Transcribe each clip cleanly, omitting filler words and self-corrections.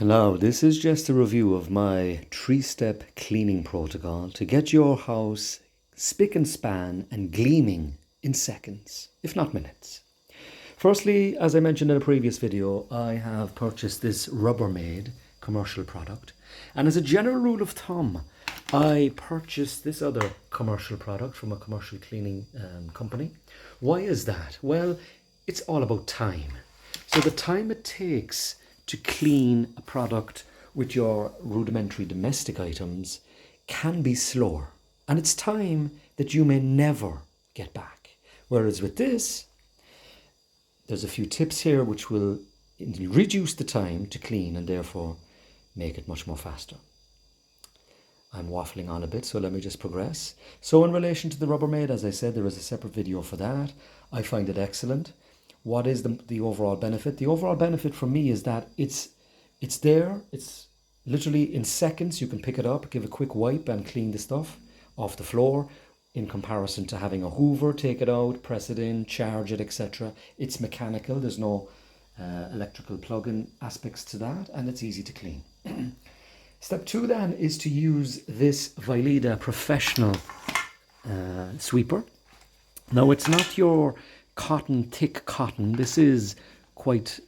Hello, this is just a review of my 3-step cleaning protocol to get your house spick and span and gleaming in seconds, if not minutes. Firstly, as I mentioned in a previous video, I have purchased this Rubbermaid commercial product. And as a general rule of thumb, I purchased this other commercial product from a commercial cleaning company. Why is that? Well, it's all about time. So the time it takes to clean a product with your rudimentary domestic items can be slower. And it's time that you may never get back. Whereas with this, there's a few tips here which will reduce the time to clean and therefore make it much more faster. I'm waffling on a bit, so let me just progress. So in relation to the Rubbermaid, as I said, there is a separate video for that. I find it excellent. What is the overall benefit? The overall benefit for me is that it's there. It's literally in seconds. You can pick it up, give a quick wipe and clean the stuff off the floor, in comparison to having a Hoover, take it out, press it in, charge it, etc. It's mechanical. There's no electrical plug-in aspects to that, and it's easy to clean. Step 2 then is to use this Vileda Professional sweeper. Now, it's not your thick cotton. This is quite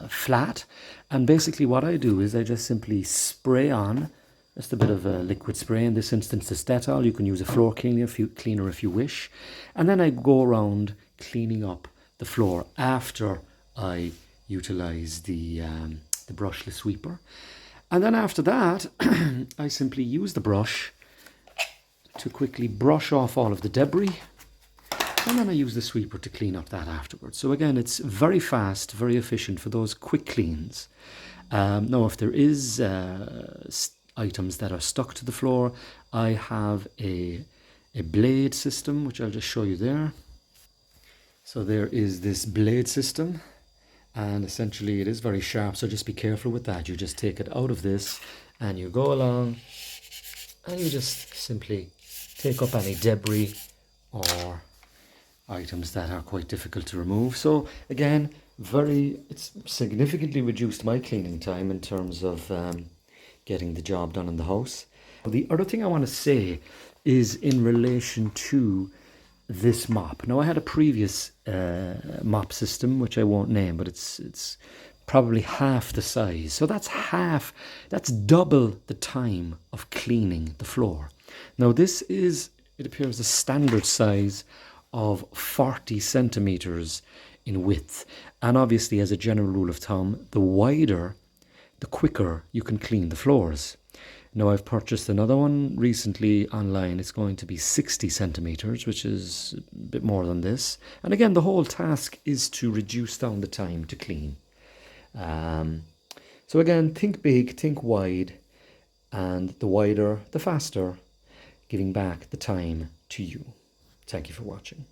flat, and basically what I do is I just simply spray on just a bit of a liquid spray. In this instance, it's Dettol. You can use a floor cleaner if you wish, and then I go around cleaning up the floor after I utilize the brushless sweeper. And then after that, I simply use the brush to quickly brush off all of the debris. And then I use the sweeper to clean up that afterwards. So again, it's very fast, very efficient for those quick cleans. Now, if there is items that are stuck to the floor, I have a blade system, which I'll just show you there. So there is this blade system, and essentially it is very sharp, so just be careful with that. You just take it out of this and you go along and you just simply take up any debris or items that are quite difficult to remove. So again, it's significantly reduced my cleaning time in terms of getting the job done in the house. The other thing I want to say is in relation to this mop. Now, I had a previous mop system, which I won't name, but it's probably half the size. So that's double the time of cleaning the floor. Now, this is, it appears, a standard size of 40 centimeters in width. And obviously, as a general rule of thumb, the wider, the quicker you can clean the floors. Now, I've purchased another one recently online. It's going to be 60 centimeters, which is a bit more than this. And again, the whole task is to reduce down the time to clean. So again, think big, think wide, and the wider, the faster, giving back the time to you. Thank you for watching.